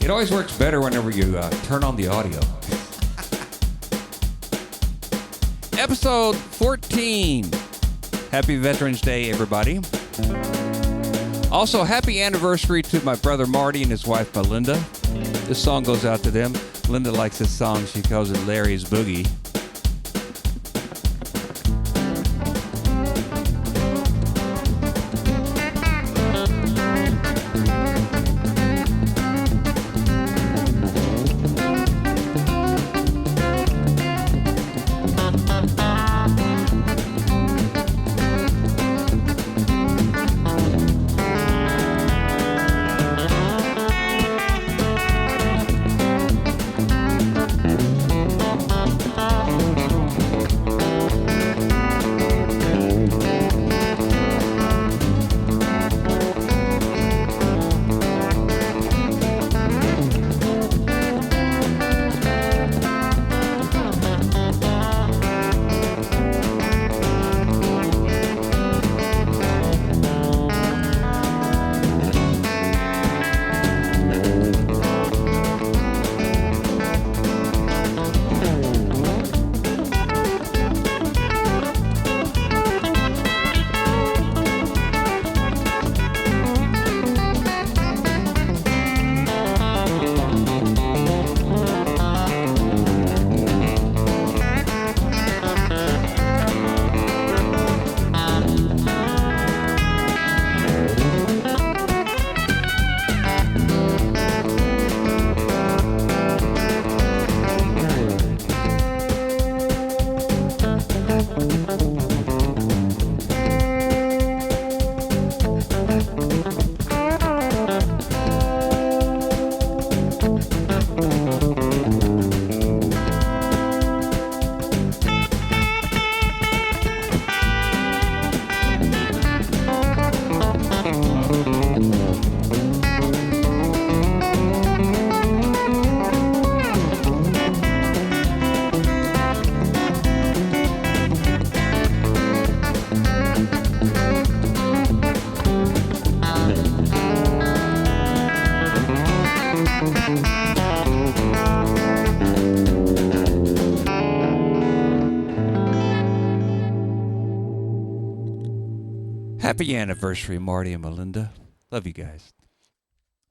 It always works better whenever you turn on the audio. Episode 14. Happy Veterans Day, everybody. Also, happy anniversary to my brother Marty and his wife Melinda. This song goes out to them. Linda likes this song. She calls it Larry's Boogie. Happy anniversary, Marty and Melinda. Love you guys.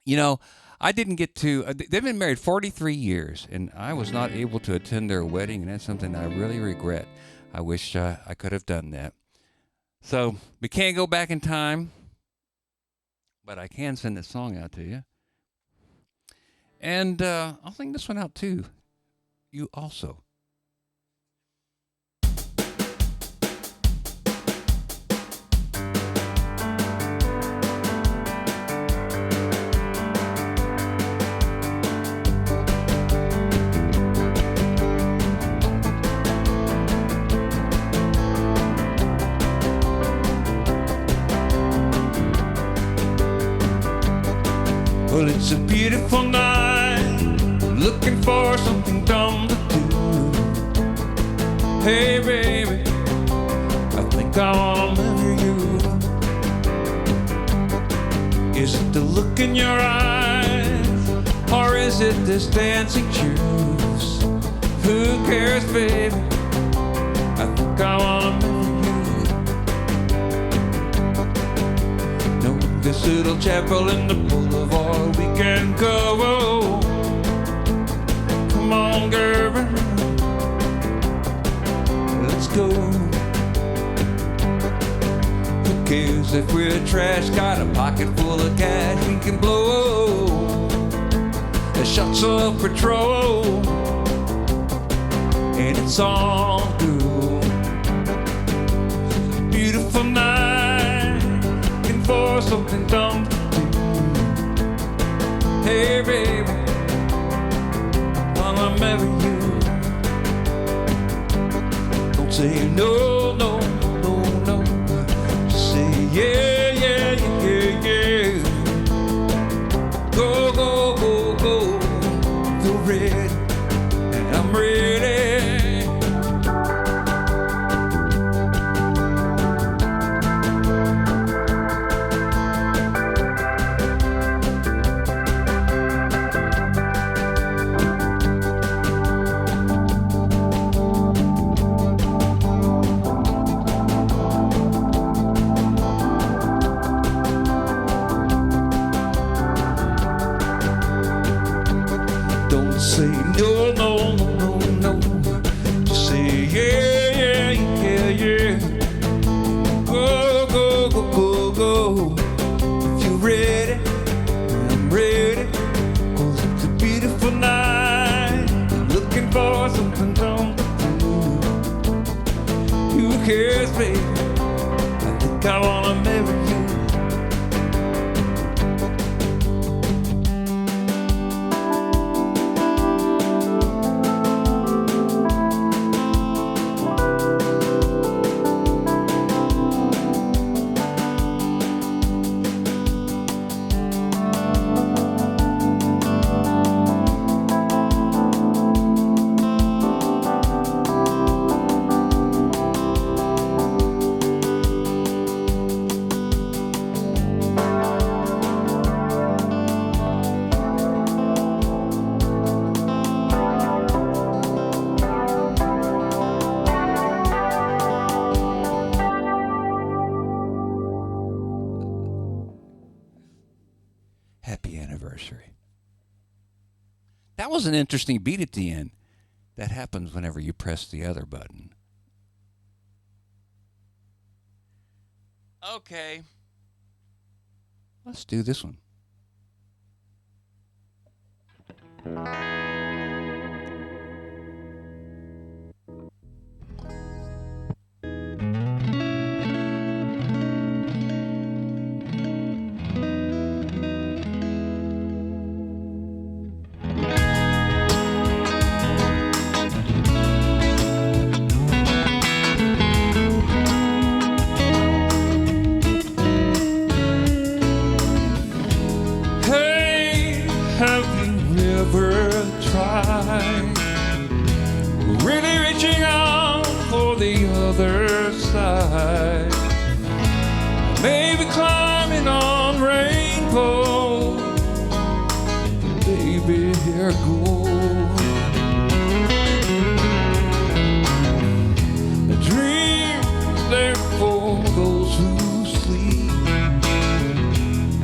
You know, I didn't get to, they've been married 43 years, and I was not able to attend their wedding, and that's something I really regret. I wish I could have done that. So, we can't go back in time, but I can send this song out to you. And I'll sing this one out too. You also. Well, it's a beautiful night, looking for something dumb to do. Hey, baby, I think I wanna marry you. Is it the look in your eyes, or is it this dancing shoes? Who cares, baby, I think I wanna marry you. No, this little chapel in the boulevard we can go. Come on, girl, let's go. Who cares if we're trash? Got a pocket full of cash we can blow. The shots of patrol, and it's all good. Beautiful night, looking for something dumb to do. Hey baby, I'ma marry you. Don't say no, no, no, no. Just say yeah, yeah, yeah, yeah. Go, go, go, go. You're ready, and I'm ready. Say no, no, no, no. Just say yeah, yeah, yeah, yeah. Go, go, go, go, go. If you're ready, I'm ready. 'Cause it's a beautiful night. I'm looking for something dumb to do. Who cares, baby? I think I wanna marry you. Happy anniversary. That was an interesting beat at the end. That happens whenever you press the other button. Okay. Let's do this one. Have you ever tried really reaching out for the other side? Maybe climbing on rainbow. Baby, here goes. A dream there for those who sleep.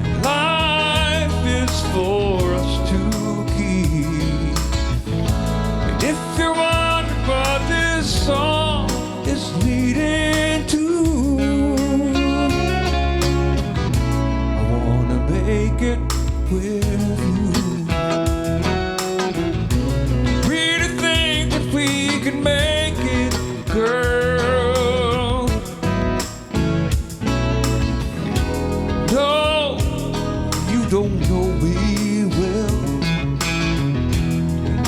And life is for if you're wondering what this song is leading to, I wanna make it with you. Really think that we can make it, girl. No, you don't know me well.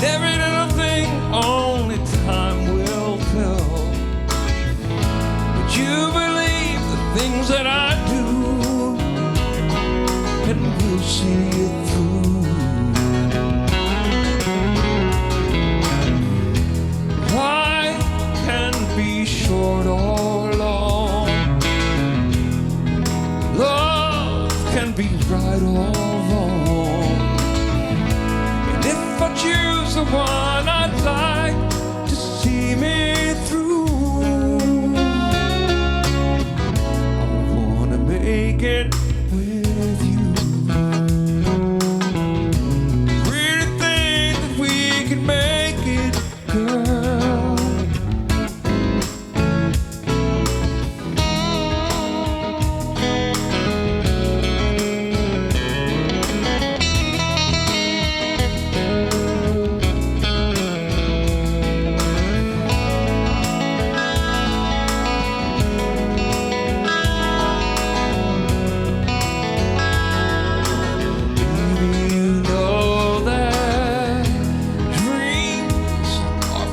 Every little thing only time will tell. But you believe the things that I do, and we'll see it through. Life can be short or long. Love can be right or wrong. And if I choose the one I'd like to see me through, I wanna make it with you.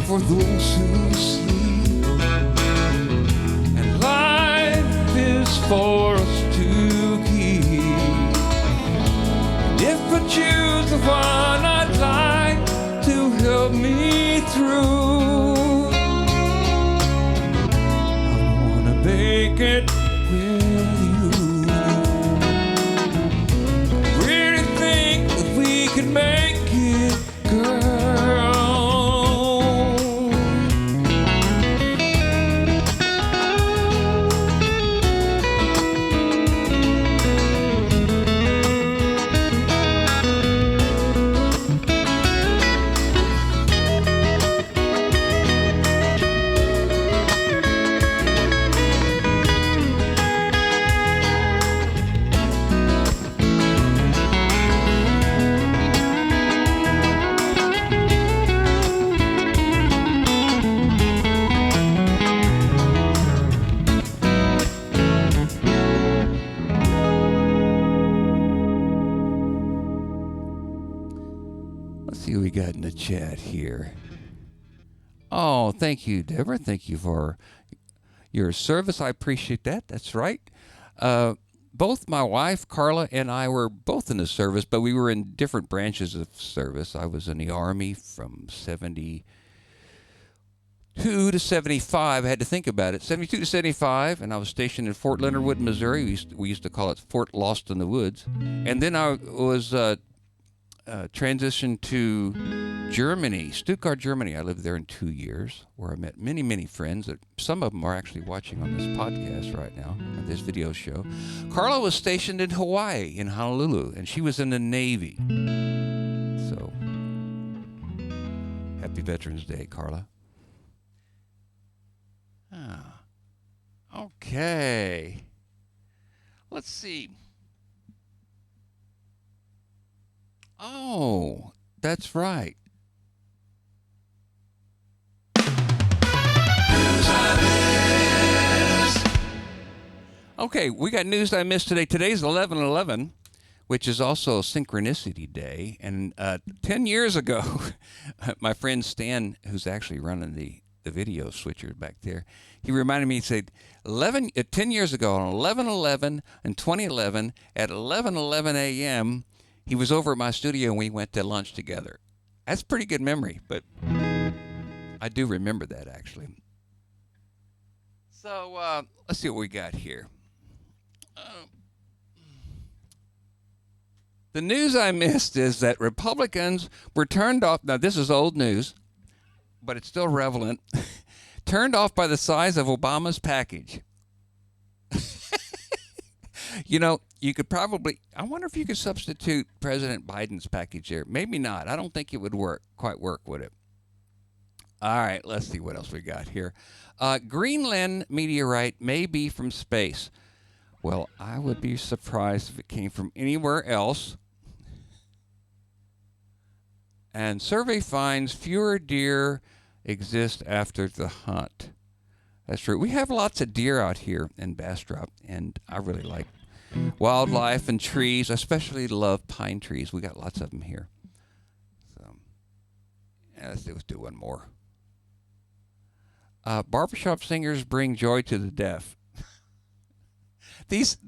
for those who sleep, and life is for us to keep. And if I choose the one I'd like to help me through, I wanna make it with you. I really think that we can make it, girl. Let's see what we got in the chat here. Oh, thank you, Deborah. Thank you for your service. I appreciate that. That's right. Both my wife, Carla, and I were both in the service, but we were in different branches of service. I was in the Army from 72 to 75. I had to think about it. 72 to 75, and I was stationed in Fort Leonard Wood, Missouri. We used to call it Fort Lost in the Woods. And then I was transitioned to Germany, Stuttgart, Germany. I lived there in 2 years, where I met many, many friends. That some of them are actually watching on this podcast right now, on this video show. Carla was stationed in Hawaii, in Honolulu, and she was in the Navy. So, happy Veterans Day, Carla. Okay. Let's see. Oh, that's right. Okay, we got news I missed today. Today's 11/11, which is also Synchronicity Day. And 10 years ago, my friend Stan, who's actually running the video switcher back there, he reminded me, he said, 10 years ago on 11/11 in 2011 at 11:11 a.m., he was over at my studio and we went to lunch together. That's a pretty good memory, but I do remember that actually. So let's see what we got here. The news I missed is that Republicans were turned off. Now, this is old news, but it's still relevant. Turned off by the size of Obama's package. You know, you could probably, I wonder if you could substitute President Biden's package there. Maybe not. I don't think it would quite work, would it? All right, let's see what else we got here. Greenland meteorite may be from space. Well, I would be surprised if it came from anywhere else. And survey finds fewer deer exist after the hunt. That's true. We have lots of deer out here in Bastrop, and I really like wildlife and trees. I especially love pine trees. We got lots of them here. So, yeah, let's do one more. Barbershop singers bring joy to the deaf. These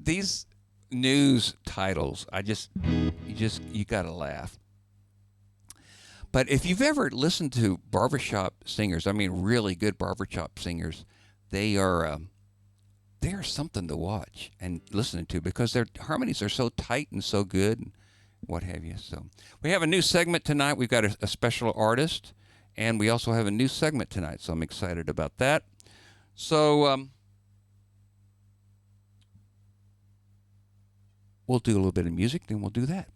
news titles, you gotta laugh. But if you've ever listened to barbershop singers, I mean really good barbershop singers, they are something to watch and listen to because their harmonies are so tight and so good and what have you. So we have a new segment tonight. We've got a special artist, and we also have a new segment tonight, so I'm excited about that. So we'll do a little bit of music, then we'll do that.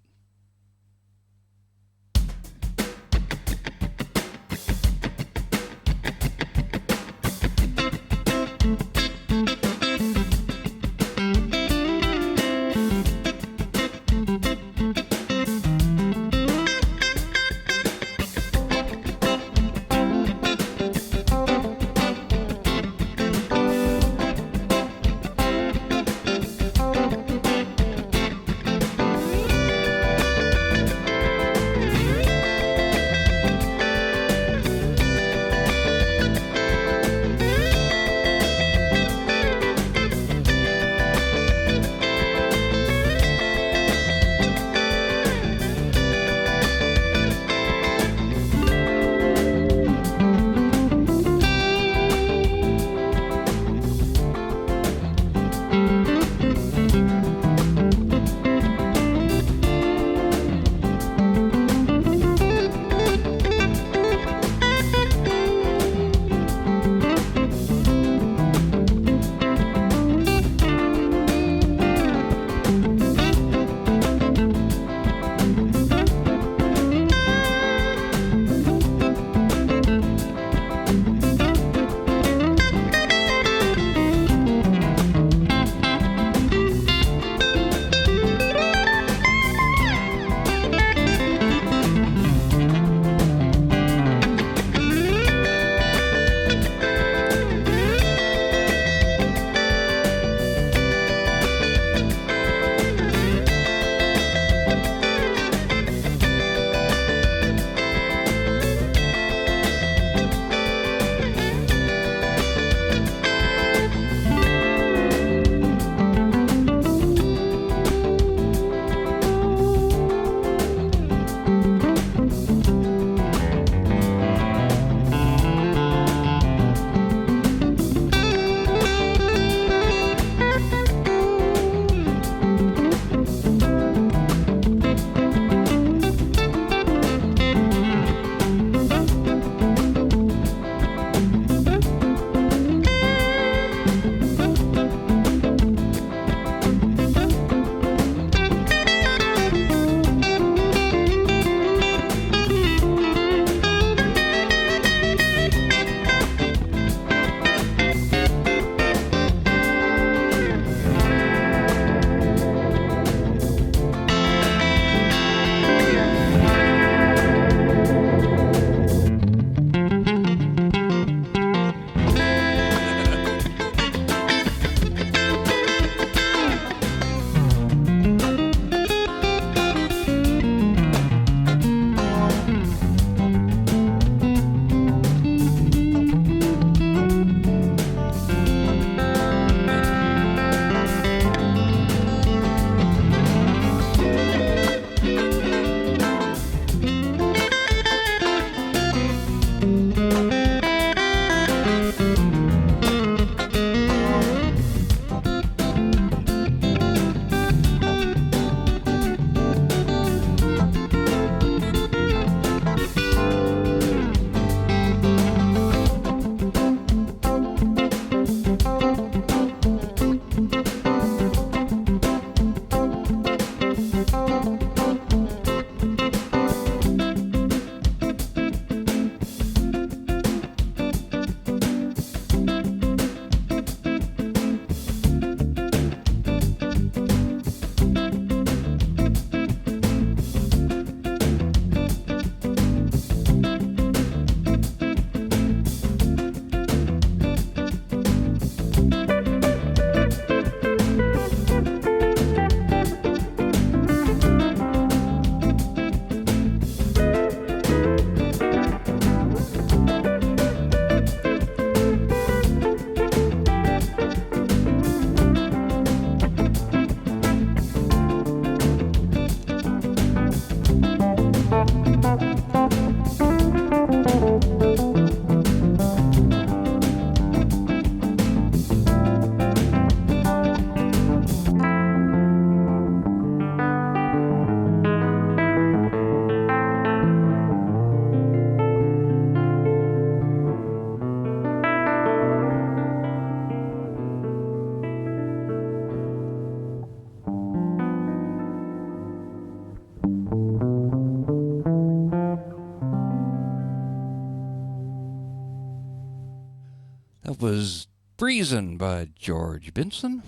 That was Breezin' by George Benson.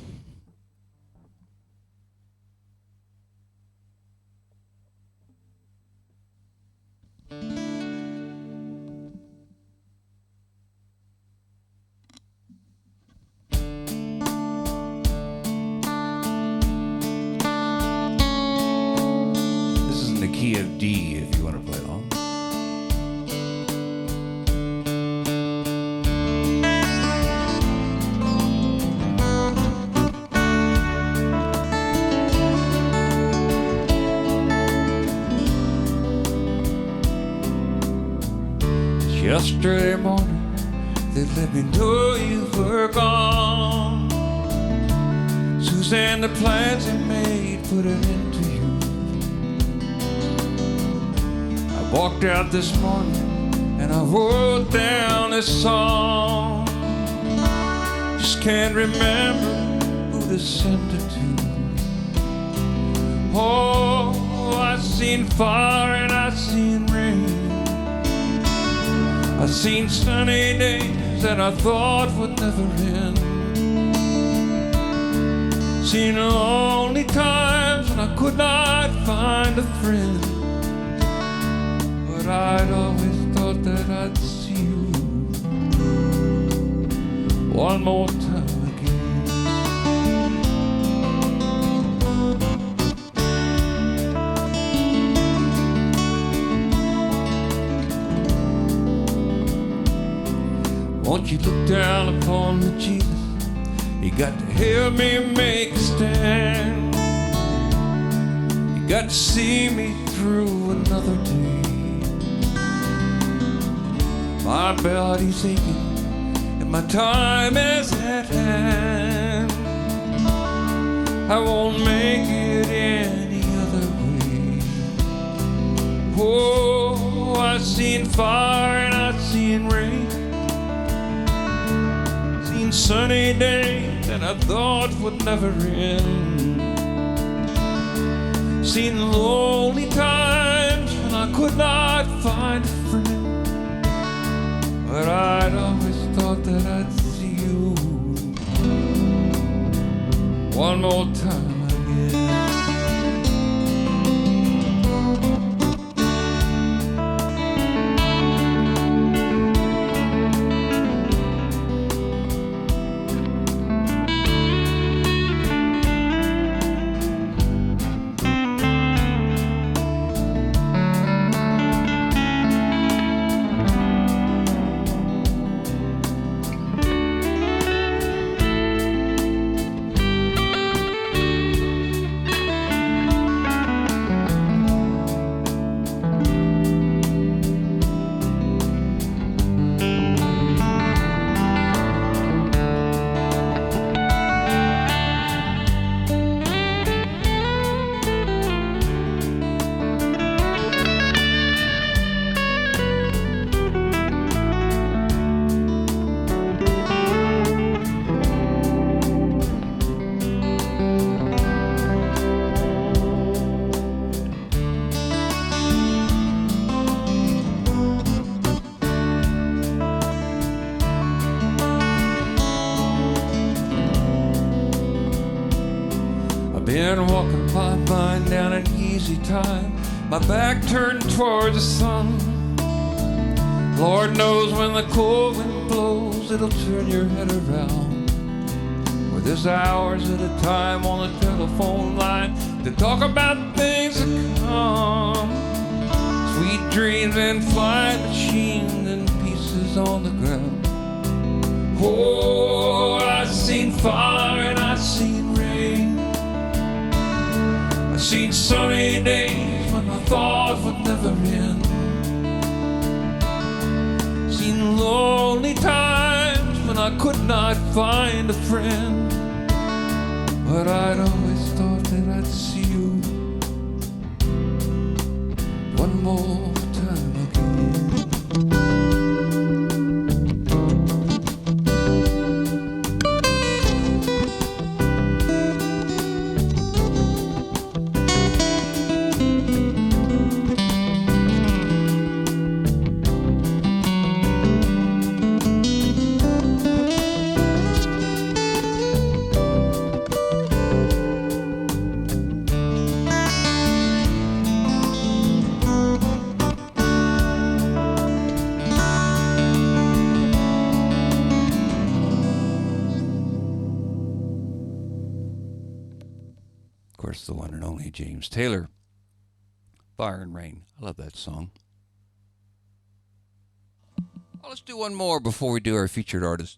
This is in the key of D if you want to play along. Yesterday morning, they let me know you were gone. Suzanne, the plans you made put an end to you. I walked out this morning and I wrote down this song. Just can't remember who to send it to. Oh, I seen fire and I seen rain. I've seen sunny days that I thought would never end. Seen lonely times when I could not find a friend. But I'd always thought that I'd see you one more time again. Won't you look down upon me, Jesus? You got to help me make a stand. You got to see me through another day. My body's aching and my time is at hand. I won't make it any other way. Oh, I've seen fire and I've seen rain. Sunny days that I thought would never end. Seen lonely times when I could not find a friend. But I'd always thought that I'd see you one more time again. Been walking my mind down an easy time, my back turned towards the sun. Lord knows when the cold wind blows, it'll turn your head around. For there's hours at a time on the telephone line to talk about things that come. Sweet dreams and flying machines and pieces on the ground. Oh, I've seen fire and I've seen rain. I've seen sunny days when I thought would never end. Seen lonely times when I could not find a friend. But I'd always thought that I'd see you one more time again. the one and only James Taylor. Fire and Rain. I love that song. Well, let's do one more before we do our featured artist.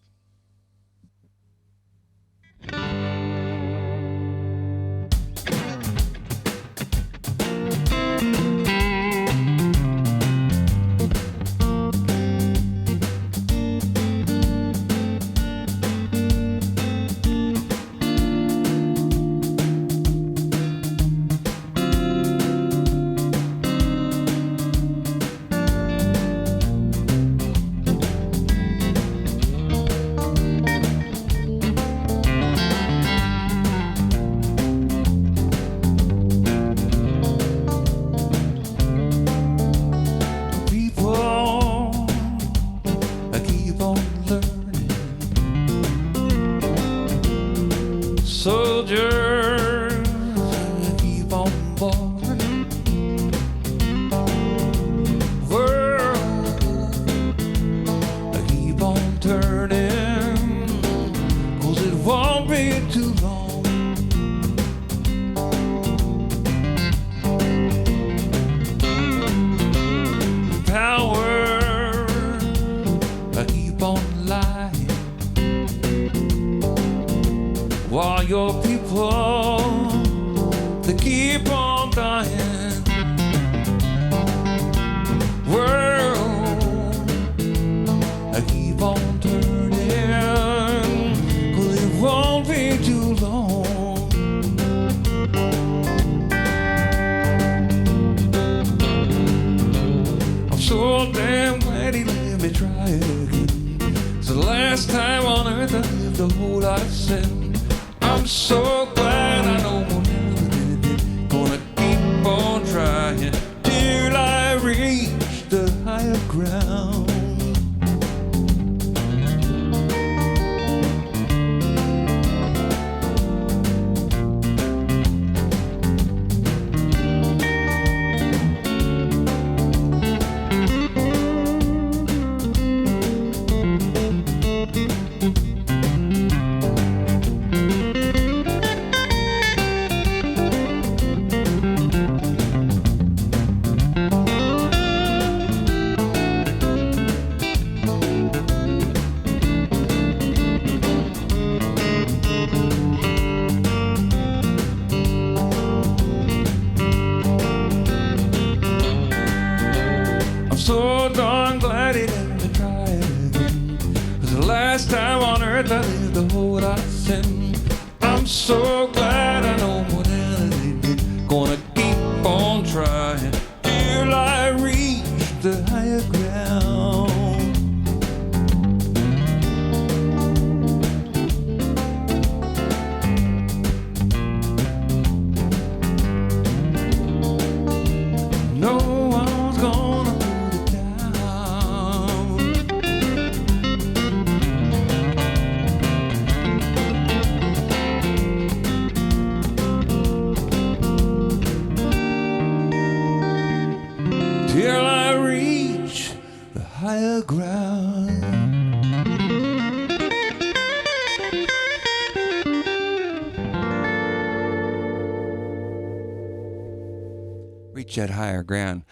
Reach that higher ground.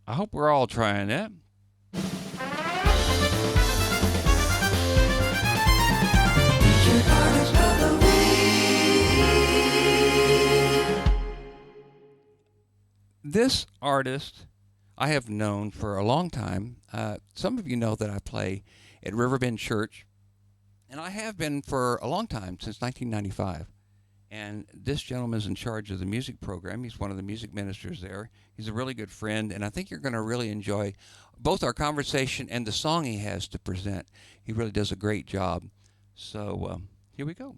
I hope we're all trying that. This artist I have known for a long time. Some of you know that I play at Riverbend Church, and I have been for a long time, since 1995. And this gentleman is in charge of the music program. He's one of the music ministers there. He's a really good friend, and I think you're going to really enjoy both our conversation and the song he has to present. He really does a great job. So here we go.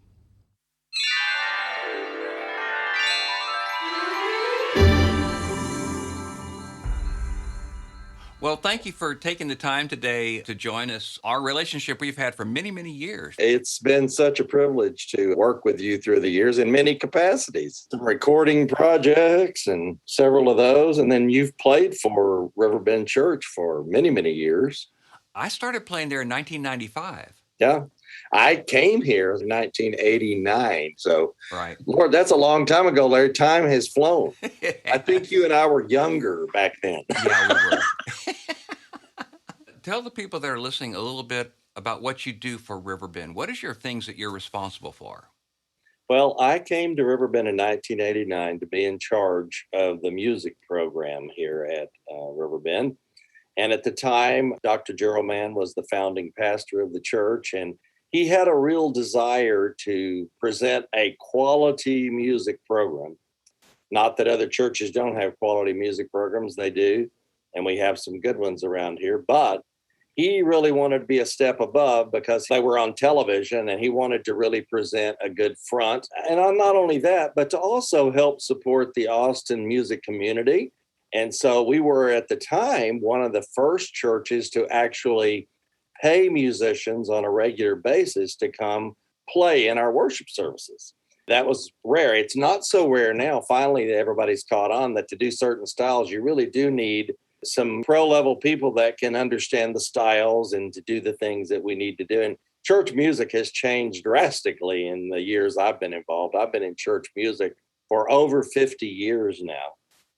Well, thank you for taking the time today to join us. Our relationship we've had for many, many years. It's been such a privilege to work with you through the years in many capacities. Some recording projects and several of those. And then you've played for Riverbend Church for many, many years. I started playing there in 1995. Yeah. I came here in 1989. So, Right. Lord, that's a long time ago, Larry. Time has flown. I think you and I were younger back then. Yeah, we were. Tell the people that are listening a little bit about what you do for Riverbend. What is your things that you're responsible for? Well, I came to Riverbend in 1989 to be in charge of the music program here at Riverbend. And at the time, Dr. Gerald Mann was the founding pastor of the church, and he had a real desire to present a quality music program. Not that other churches don't have quality music programs, they do. And we have some good ones around here. But he really wanted to be a step above because they were on television and he wanted to really present a good front. And not only that, but to also help support the Austin music community. And so we were at the time one of the first churches to actually pay musicians on a regular basis to come play in our worship services. That was rare. It's not so rare now. Finally, everybody's caught on that to do certain styles, you really do need some pro level people that can understand the styles and to do the things that we need to do. And church music has changed drastically in the years I've been involved. I've been in church music for over 50 years now.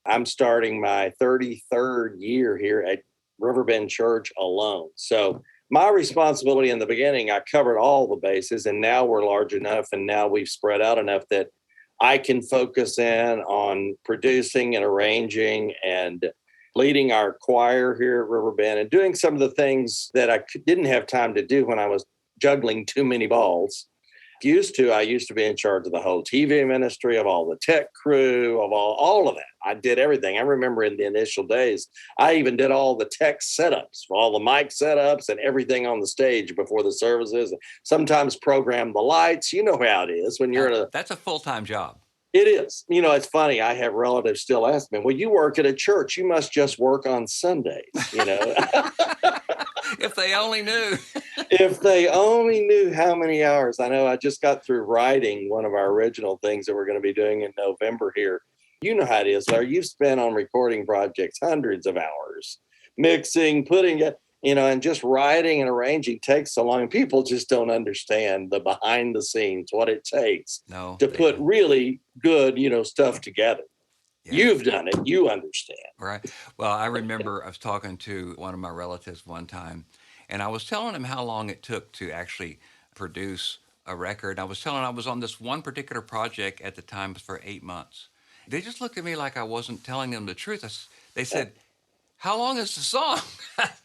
I'm starting my 33rd year here at Riverbend Church alone. So my responsibility in the beginning, I covered all the bases, and now we're large enough and now we've spread out enough that I can focus in on producing and arranging and leading our choir here at Riverbend and doing some of the things that I didn't have time to do when I was juggling too many balls. I used to be in charge of the whole TV ministry, of all the tech crew, of all of that. I did everything. I remember in the initial days, I even did all the tech setups, all the mic setups and everything on the stage before the services. Sometimes program the lights. You know how it is when you're That's a full-time job. It is. It's funny. I have relatives still ask me, well, you work at a church. You must just work on Sundays, If they only knew. If they only knew how many hours. I know I just got through writing one of our original things that we're going to be doing in November here. You know how it is, Larry. You've spent on recording projects hundreds of hours, mixing, putting it, and just writing and arranging takes so long. People just don't understand the behind the scenes, what it takes to put really good, stuff together. Yeah. You've done it. You understand. Right. Well, I remember I was talking to one of my relatives one time, and I was telling him how long it took to actually produce a record. I was telling him I was on this one particular project at the time for 8 months. They just looked at me like I wasn't telling them the truth. They said, how long is the song?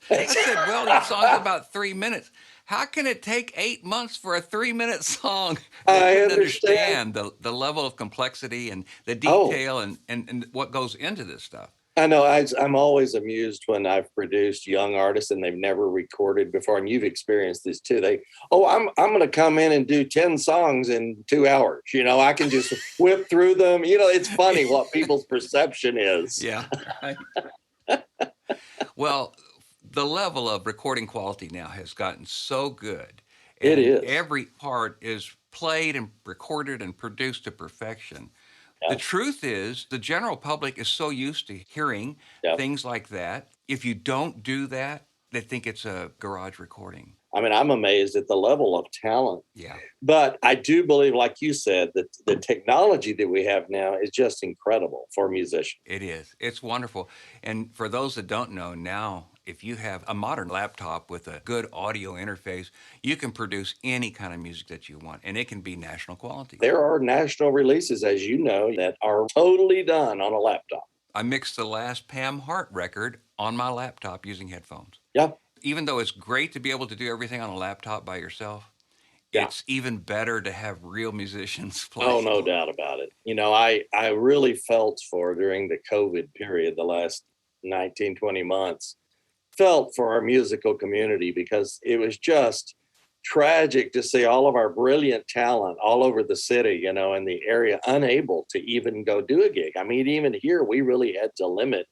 I said, well, the song's about 3 minutes. How can it take 8 months for a 3-minute song? I understand the level of complexity and the detail and what goes into this stuff. I know. I'm always amused when I've produced young artists and they've never recorded before, and you've experienced this too. I'm going to come in and do 10 songs in 2 hours. I can just whip through them. It's funny what people's perception is. Yeah. Well, the level of recording quality now has gotten so good. And it is. Every part is played and recorded and produced to perfection. Yeah. The truth is, the general public is so used to hearing things like that. If you don't do that, they think it's a garage recording. I mean, I'm amazed at the level of talent. Yeah. But I do believe, like you said, that the technology that we have now is just incredible for musicians. It is. It's wonderful. And for those that don't know, now, if you have a modern laptop with a good audio interface, you can produce any kind of music that you want, and it can be national quality. There are national releases, as you know, that are totally done on a laptop. I mixed the last Pam Hart record on my laptop using headphones. Yeah. Even though it's great to be able to do everything on a laptop by yourself, it's even better to have real musicians play. Oh, no doubt about it. I really felt for during the COVID period, the last 19, 20 months, felt for our musical community because it was just tragic to see all of our brilliant talent all over the city, in the area, unable to even go do a gig. I mean, even here, we really had to limit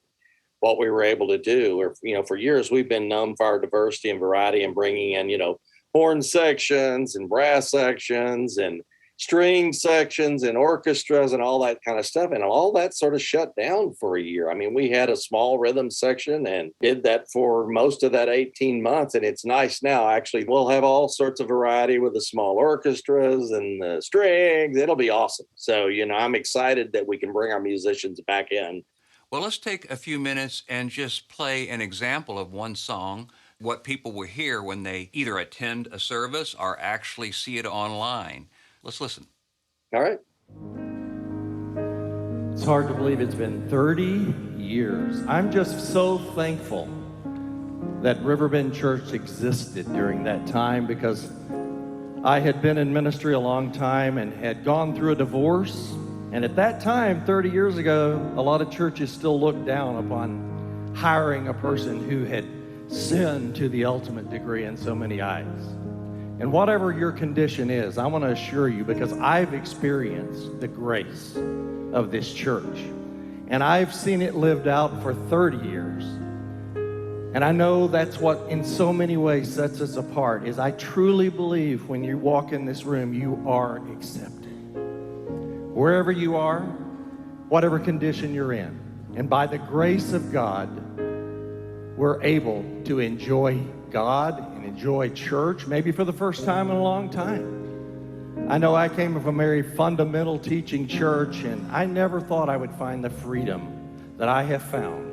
what we were able to do. Or, for years, we've been known for our diversity and variety and bringing in, horn sections and brass sections. And string sections and orchestras and all that kind of stuff. And all that sort of shut down for a year. I mean, we had a small rhythm section and did that for most of that 18 months. And it's nice now. Actually, we'll have all sorts of variety with the small orchestras and the strings. It'll be awesome. So, I'm excited that we can bring our musicians back in. Well, let's take a few minutes and just play an example of one song, what people will hear when they either attend a service or actually see it online. Let's listen. All right. It's hard to believe it's been 30 years. I'm just so thankful that Riverbend Church existed during that time, because I had been in ministry a long time and had gone through a divorce. And at that time, 30 years ago, a lot of churches still looked down upon hiring a person who had sinned to the ultimate degree in so many eyes. And whatever your condition is, I want to assure you, because I've experienced the grace of this church, and I've seen it lived out for 30 years. And I know that's what in so many ways sets us apart, is I truly believe when you walk in this room, you are accepted. Wherever you are, whatever condition you're in. And by the grace of God, we're able to enjoy God and enjoy church, maybe for the first time in a long time. I know I came from a very fundamental teaching church, and I never thought I would find the freedom that I have found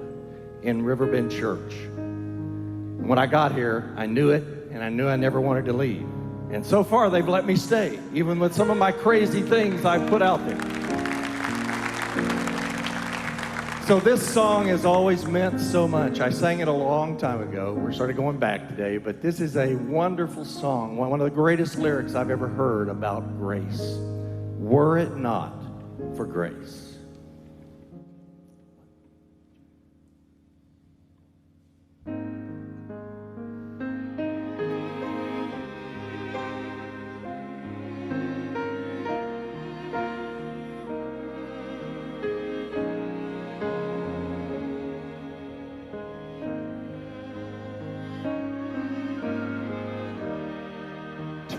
in Riverbend Church. And when I got here, I knew it, and I knew I never wanted to leave. And so far, they've let me stay, even with some of my crazy things I've put out there. So this song has always meant so much. I sang it a long time ago. We're sort of going back today, but this is a wonderful song, one of the greatest lyrics I've ever heard about grace. Were it not for grace.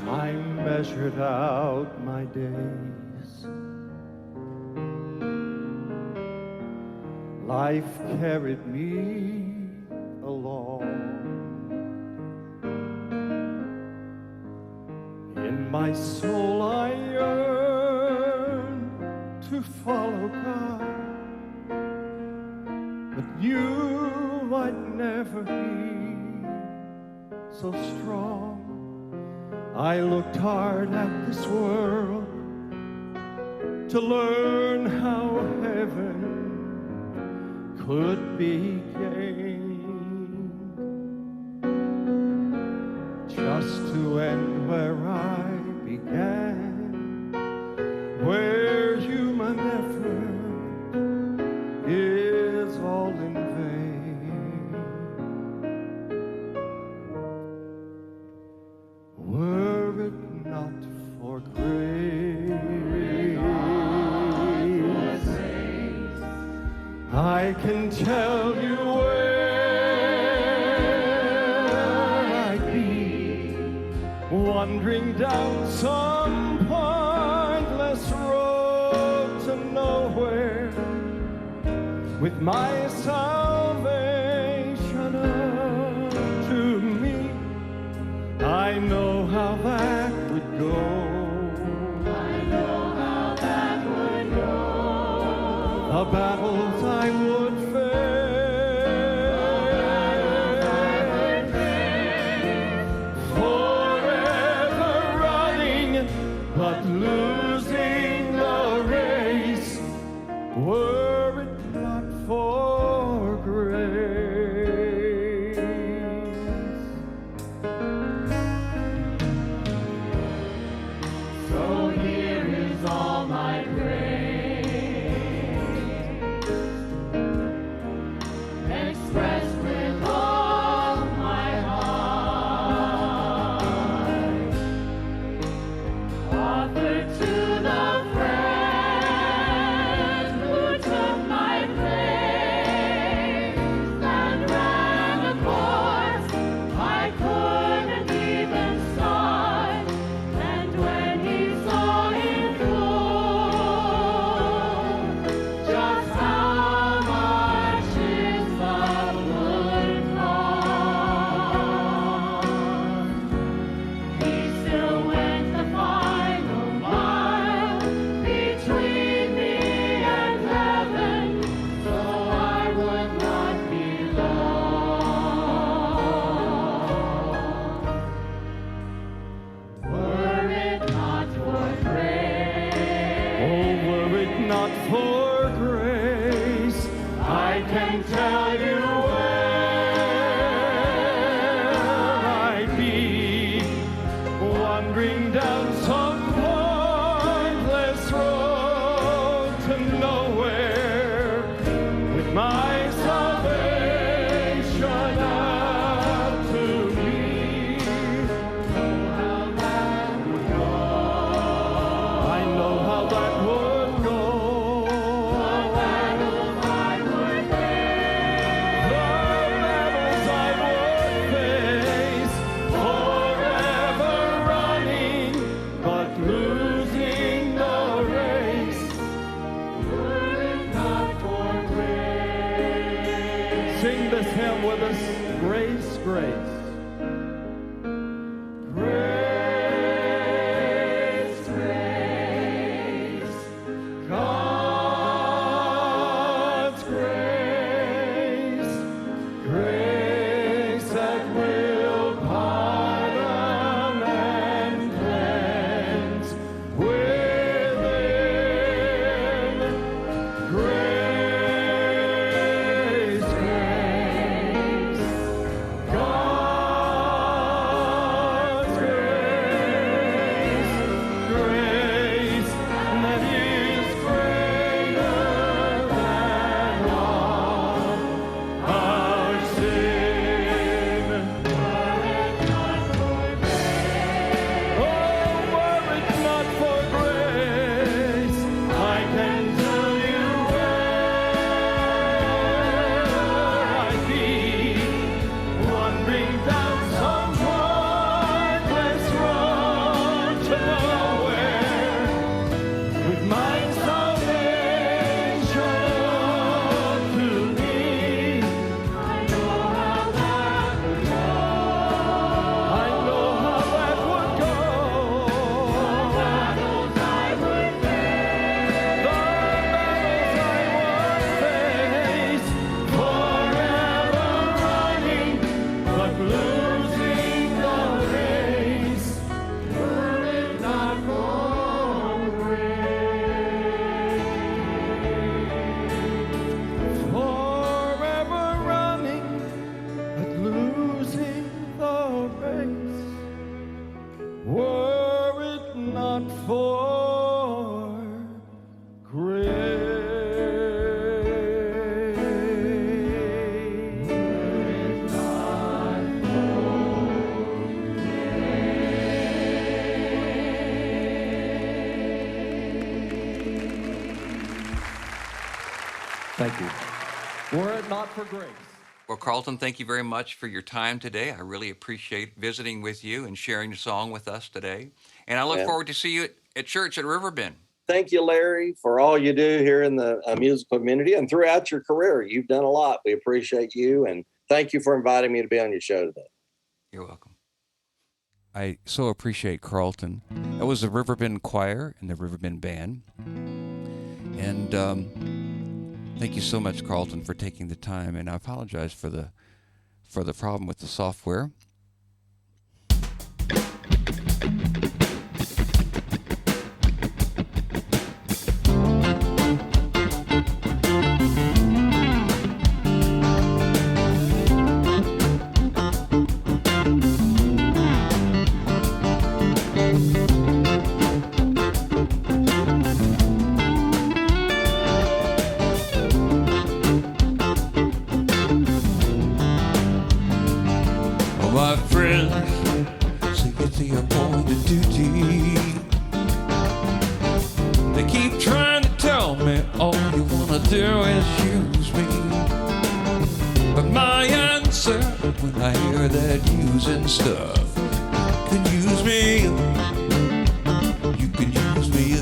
Time measured out my days. Life carried me along. In my soul I yearn to follow God, but knew I'd never be so strong. I looked hard at this world to learn how heaven could be gained, just to end where I began, where human effort is all in vain. Were it not for grace, I can tell you where I'd be, wandering down some pointless road to nowhere, with my salvation unto me. I know how that would go. I know how that would go. The battles I would face, forever running, but losing the race. Were it not for grace. So here is all my praise. it not for grace, I can tell you where I'd be, wandering down some pointless road to nowhere, with my salvation up to me. I know how that would go. The battles I would face, forever running, but losing the race. Were it not for grace. Sing this hymn with us. Grace, grace. Grace, grace, God's grace, grace that will pardon and cleanse within. Grace, grace, God's grace, grace that is greater than all our sin. Oh, were it not for grace, I can tell you where I'd be, wandering down some pointless road to nowhere, with my salvation up to me. I know how that would go. I know how that would go. The battles I would face, the battles I would face, forever running, but losing the race. Were it not for grace, forever running, but losing the race. Were it not for Thank you. Were it not for grace. Well, Carlton, thank you very much for your time today. I really appreciate visiting with you and sharing the song with us today. And I look Yeah. forward to see you at church at Riverbend. Thank you, Larry, for all you do here in the musical community and throughout your career. You've done a lot. We appreciate you, and thank you for inviting me to be on your show today. You're welcome. I so appreciate Carlton. That was the Riverbend Choir and the Riverbend Band. And thank you so much, Carlton, for taking the time. And I apologize for the problem with the software. My friends say it's the appointed duty. They keep trying to tell me all you wanna do is use me. But my answer when I hear that using stuff, you can use me, you can use me.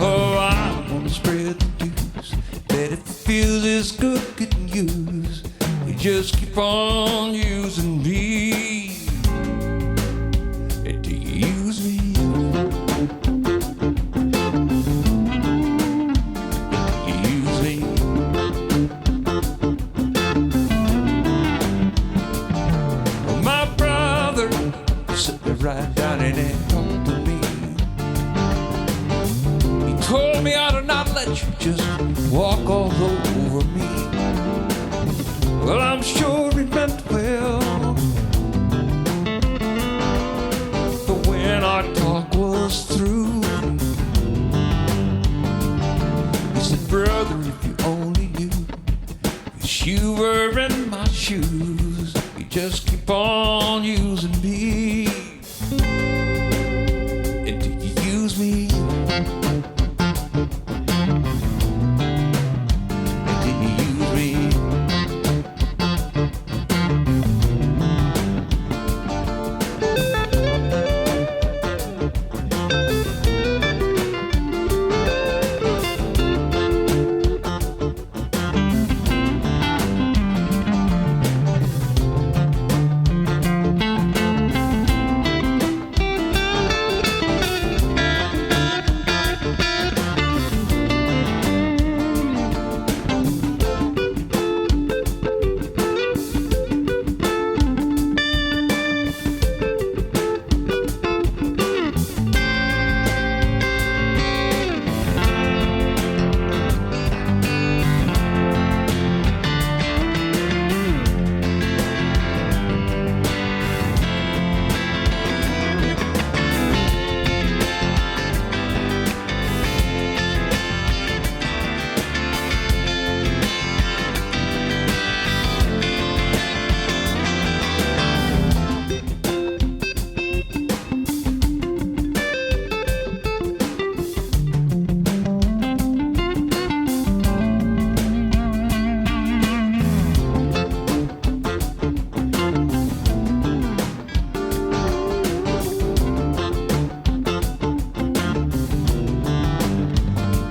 Oh, I wanna spread the news that if it feels as good getting used, you just keep on using me. Do you use me? Do you use me? Well, my brother sitting right down in there talking to me. but you just walk all over me. Well, I'm sure it meant well, but when our talk was through, you said, brother, if you only knew, wish you were in my shoes, you just keep on using me. And do you use me? And do you use me?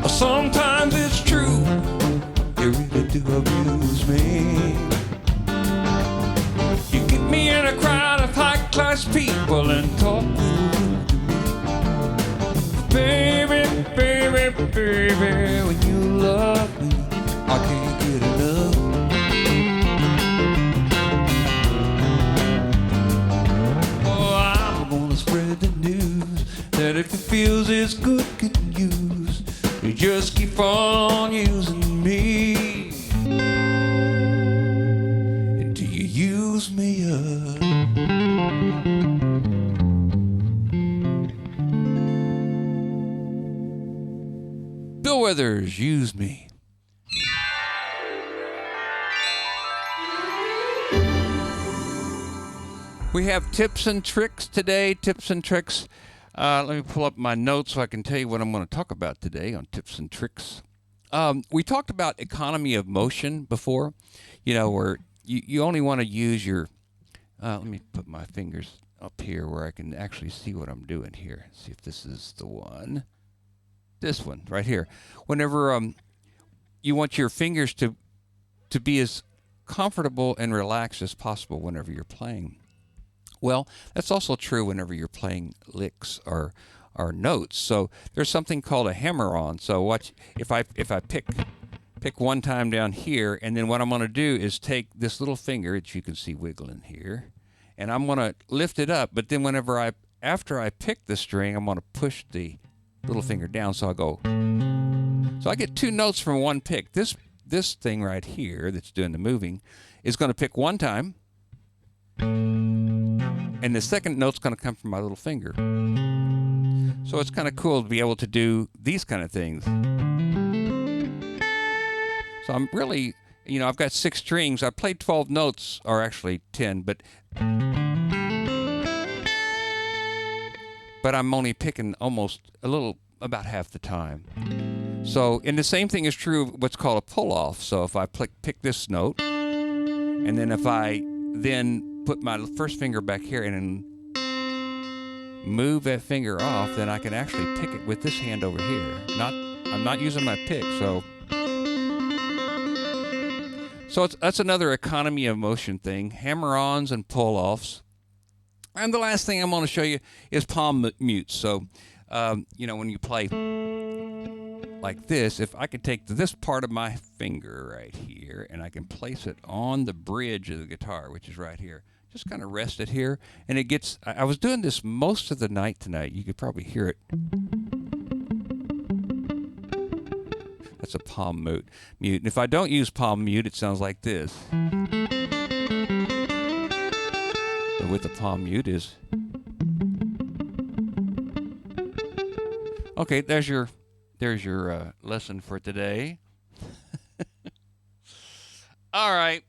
Sometimes it's true, you really do abuse me. You get me in a crowd of high-class people and talk to me. Baby, baby, baby, when you love me, I can't get enough. Oh, I'm gonna spread the news that if it feels as good, can use. You just keep on using me. And do you use me up? Bill Withers, use me. We have tips and tricks today. Tips and tricks. Let me pull up my notes so I can tell you what I'm going to talk about today on tips and tricks. We talked about economy of motion before, where you only want to use your, let me put my fingers up here where I can actually see what I'm doing here. See if this is the one. This one right here. Whenever you want your fingers to be as comfortable and relaxed as possible whenever you're playing. Well, that's also true whenever you're playing licks or notes. So there's something called a hammer-on. So watch, if I pick one time down here, and then what I'm going to do is take this little finger that you can see wiggling here, and I'm going to lift it up. But then after I pick the string, I'm going to push the little finger down. So I go. So I get two notes from one pick. This thing right here that's doing the moving is going to pick one time. And the second note's going to come from my little finger. So it's kind of cool to be able to do these kind of things. So I'm really, I've got 6 strings. I played 12 notes, or actually 10, but I'm only picking about half the time. So, and the same thing is true of what's called a pull-off. So if I pick this note, and then if I then put my first finger back here and then move that finger off, then I can actually pick it with this hand over here. I'm not using my pick, so that's another economy of motion thing. Hammer-ons and pull-offs. And the last thing I'm going to show you is palm mutes. So, when you play like this, if I could take this part of my finger right here and I can place it on the bridge of the guitar, which is right here, just kind of rest it here, and it gets, I was doing this most of the night tonight. You could probably hear it. That's a palm mute. And if I don't use palm mute, it sounds like this. But with the palm mute is... Okay, there's your lesson for today. All right.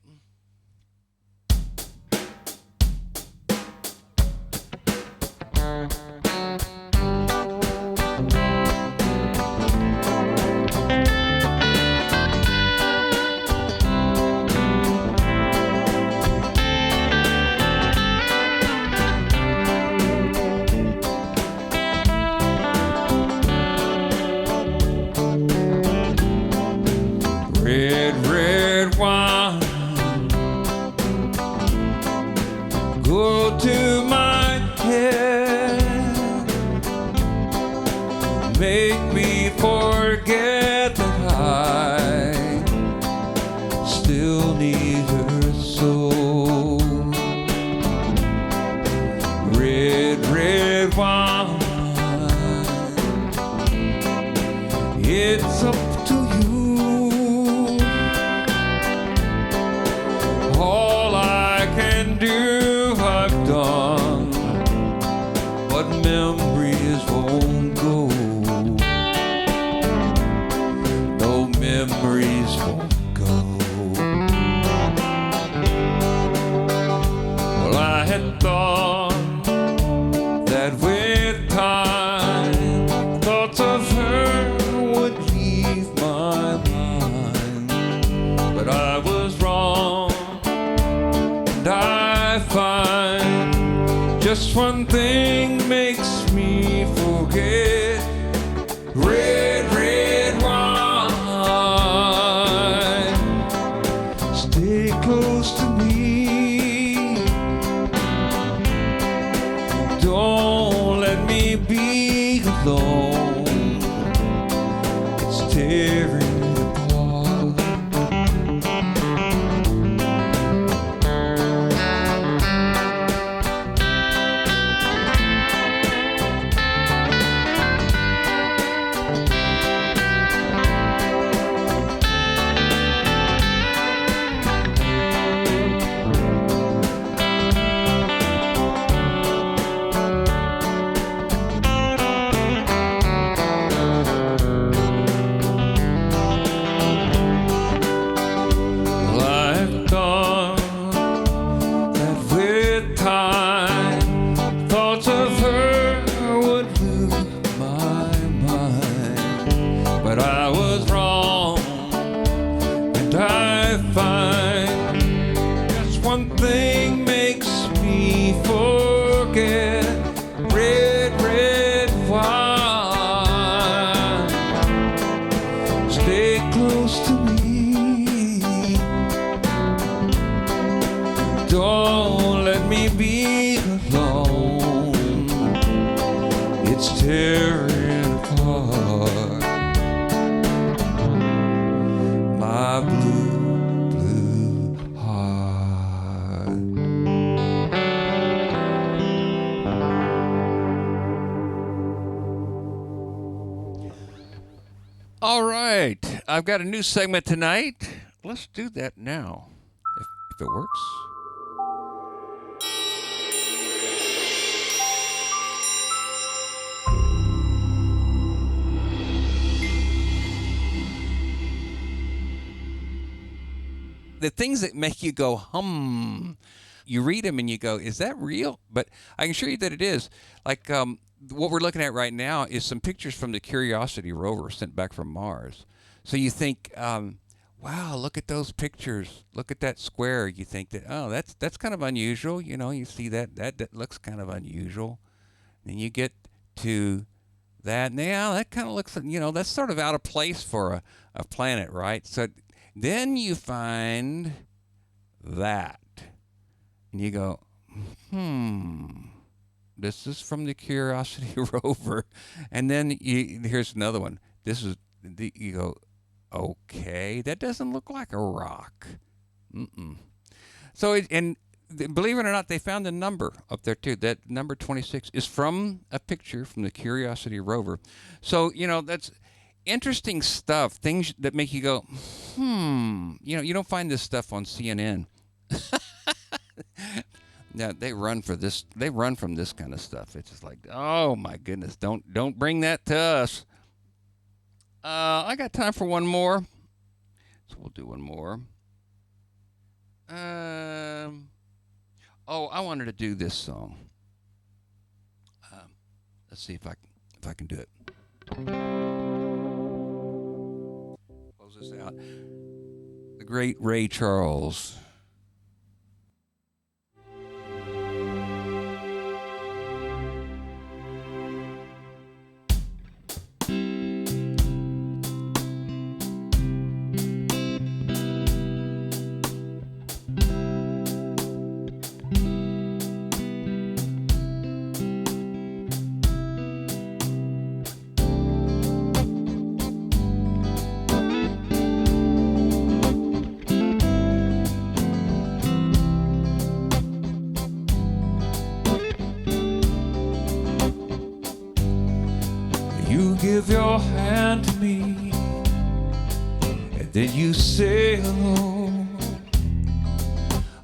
Red wine, go to my head, make me forget that I still need her so. Red wine, it's up to you. All I can do, I've done, but memories won't go. No memories won't go. Well, I had thought that with time, thoughts of her would leave my mind, but I was wrong. And I find just one thing makes me forget. Red wine, stay close to me. Don't let me be alone. It's tearing apart. I've thought that with time, thoughts of her would lose my mind, but I was wrong, and I find just one thing makes me forget. Red wine, stay close to me. Don't let me be alone. It's tearing apart my blue heart. All right. I've got a new segment tonight. Let's do that now, if it works. The things that make you go, you read them and you go, is that real? But I can assure you that it is. Like what we're looking at right now is some pictures from the Curiosity rover sent back from Mars. So you think, wow, look at those pictures. Look at that square. You think that, oh, that's kind of unusual. You know, you see that looks kind of unusual. Then you get to that. Now that kind of looks, you know, that's sort of out of place for a planet, right? So then you find that. And you go, this is from the Curiosity rover. And then here's another one. You go, okay, that doesn't look like a rock. So, believe it or not, they found a number up there too. That number 26 is from a picture from the Curiosity rover. So, you know, interesting stuff, things that make you go, you don't find this stuff on CNN. Yeah, they run for this. They run from this kind of stuff. It's just like, oh my goodness, don't bring that to us. I got time for one more, so we'll do one more. I wanted to do this song. Let's see if I can do it. Close this out. The great Ray Charles. Give your hand to me, and then you say hello.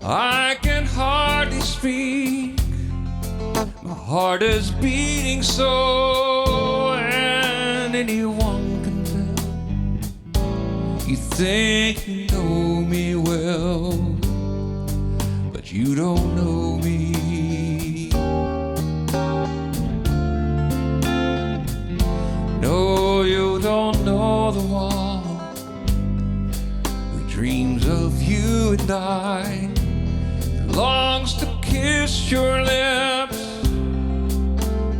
I can hardly speak, my heart is beating so, and anyone can tell. You think you know me well, but you don't know me. No, you don't know the one who dreams of you and I, longs to kiss your lips,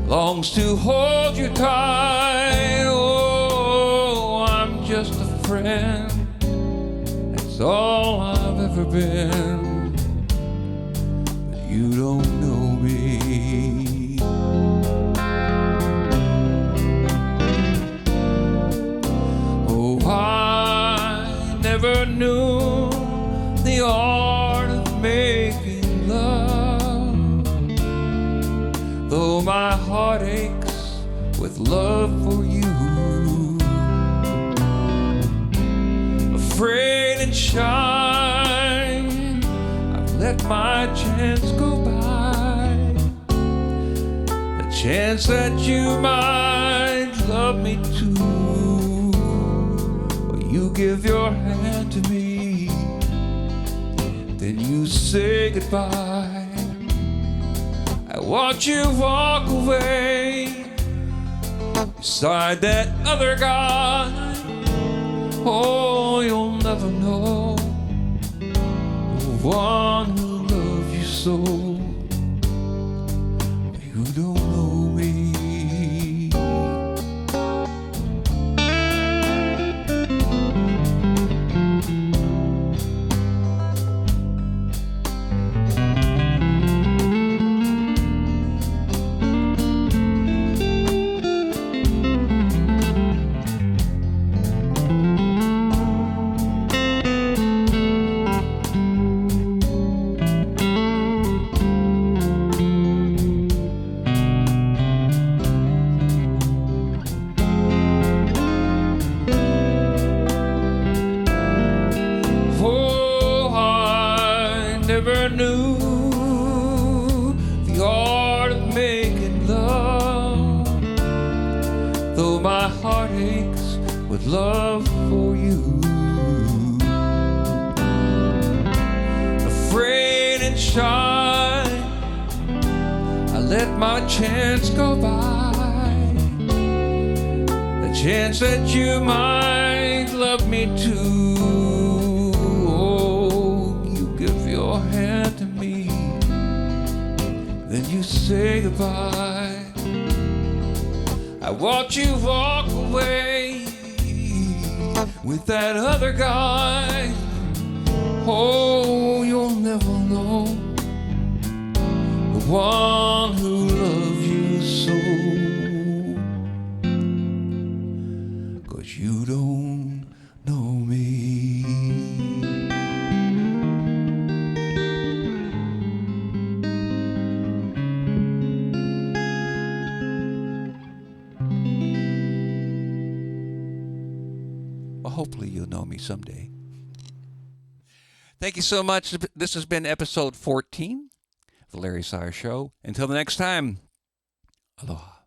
longs to hold you tight. Oh, I'm just a friend, that's all I've ever been, but you don't know me. I never knew the art of making love, though my heart aches with love for you. Afraid and shy, I've let my chance go by, a chance that you might love me too. You give your hand to me, then you say goodbye. I watch you walk away beside that other guy. Oh, you'll never know the one who loves you so. You don't know me. Never knew the art of making love, though my heart aches with love for you. Afraid and shy, I let my chance go by, the chance that you might love me too. Your hand to me, then you say goodbye. I watch you walk away with that other guy. Oh, you'll never know the one who loves you so, 'cause you don't know me. hopefully you'll know me someday. Thank you so much. This has been episode 14 of the Larry Seyer Show. Until the next time, aloha.